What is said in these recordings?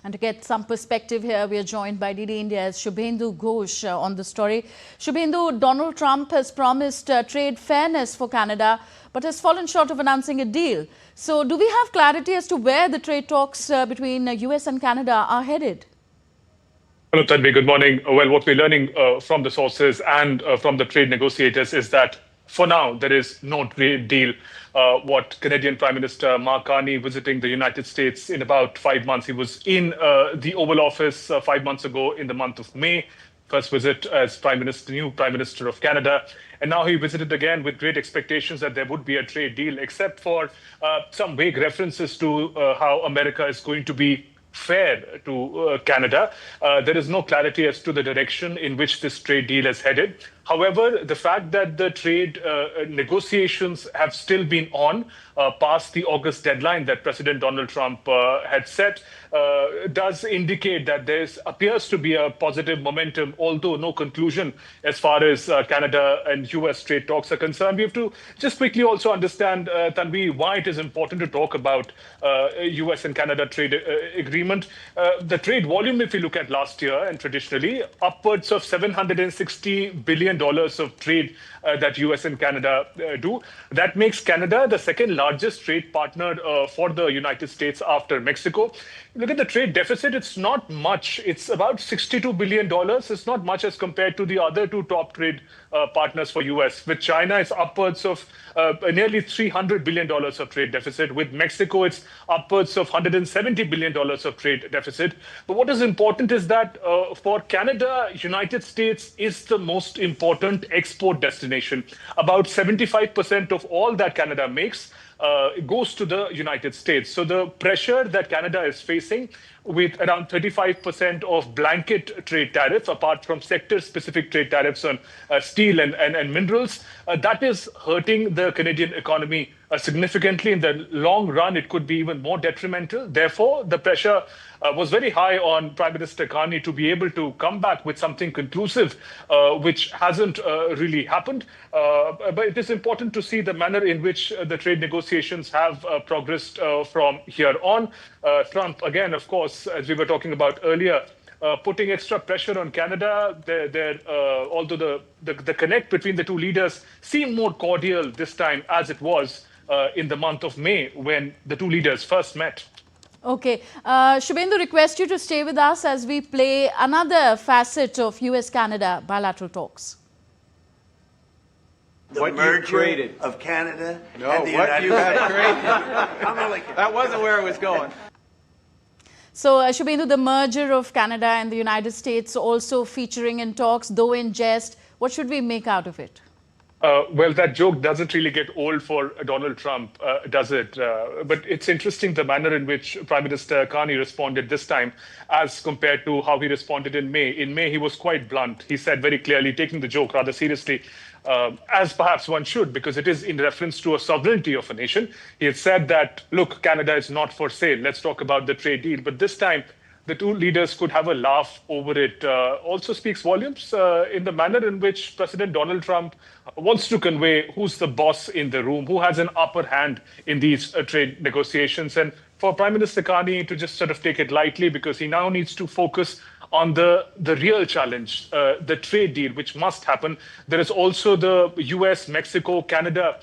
And to get some perspective here, we are joined by DD India's Shubhendu Ghosh on the story. Shubhendu, Donald Trump has promised trade fairness for Canada, but has fallen short of announcing a deal. So do we have clarity as to where the trade talks between US and Canada are headed? Hello, Tanvi. Good morning. Well, what we're learning from the sources and from the trade negotiators is that for now, there is no trade deal. What Canadian Prime Minister Carney visiting the United States in about 5 months. He was in the Oval Office 5 months ago in the month of May. First visit as new Prime Minister of Canada. And now he visited again with great expectations that there would be a trade deal, except for some vague references to how America is going to be fair to Canada. There is no clarity as to the direction in which this trade deal is headed. However, the fact that the trade negotiations have still been on past the August deadline that President Donald Trump had set does indicate that there appears to be a positive momentum, although no conclusion as far as Canada and US trade talks are concerned. We have to just quickly also understand, Tanvi, why it is important to talk about US and Canada trade agreement. The trade volume, if you look at last year and traditionally, upwards of $760 billion of trade that US and Canada do. That makes Canada the second largest trade partner for the United States after Mexico. Look at the trade deficit, it's not much. It's about $62 billion. It's not much as compared to the other two top trade partners for US. With China, it's upwards of nearly $300 billion of trade deficit. With Mexico, it's upwards of $170 billion of trade deficit. But what is important is that for Canada, United States is the most important export destination. About 75% of all that Canada makes goes to the United States. So the pressure that Canada is facing with around 35% of blanket trade tariffs, apart from sector-specific trade tariffs on steel and minerals, that is hurting the Canadian economy significantly. In the long run, it could be even more detrimental. Therefore, the pressure was very high on Prime Minister Carney to be able to come back with something conclusive, which hasn't really happened. But it is important to see the manner in which the trade negotiations have progressed from here on. Trump, again, of course, as we were talking about earlier, putting extra pressure on Canada. Although the connect between the two leaders seemed more cordial this time as it was in the month of May when the two leaders first met. Okay. Shubhendu, request you to stay with us as we play another facet of US-Canada bilateral talks. The merger of Canada and the what United you have created. That wasn't where it was going. So, Shubhendu, the merger of Canada and the United States also featuring in talks, though in jest. What should we make out of it? Well, that joke doesn't really get old for Donald Trump, does it? But it's interesting the manner in which Prime Minister Carney responded this time as compared to how he responded in May. In May, he was quite blunt. He said very clearly, taking the joke rather seriously, as perhaps one should, because it is in reference to a sovereignty of a nation. He had said that, look, Canada is not for sale. Let's talk about the trade deal. But this time, the two leaders could have a laugh over it. Also speaks volumes in the manner in which President Donald Trump wants to convey who's the boss in the room, who has an upper hand in these trade negotiations. And for Prime Minister Carney to just sort of take it lightly, because he now needs to focus on the real challenge, the trade deal, which must happen. There is also the US, Mexico, Canada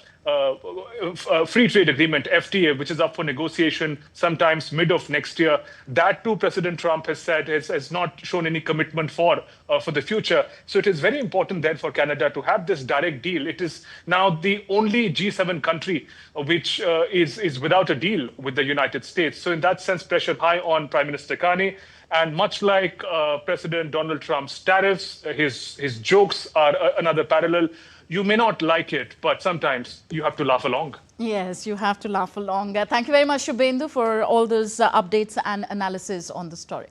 free trade agreement, FTA, which is up for negotiation sometimes mid of next year. That too, President Trump has said has not shown any commitment for the future. So it is very important then for Canada to have this direct deal. It is now the only G7 country which is without a deal with the United States. So in that sense, pressure high on Prime Minister Carney. And much like President Donald Trump's tariffs, his jokes are another parallel. You may not like it, but sometimes you have to laugh along. Yes, you have to laugh along. Thank you very much, Shubhendu, for all those updates and analysis on the story.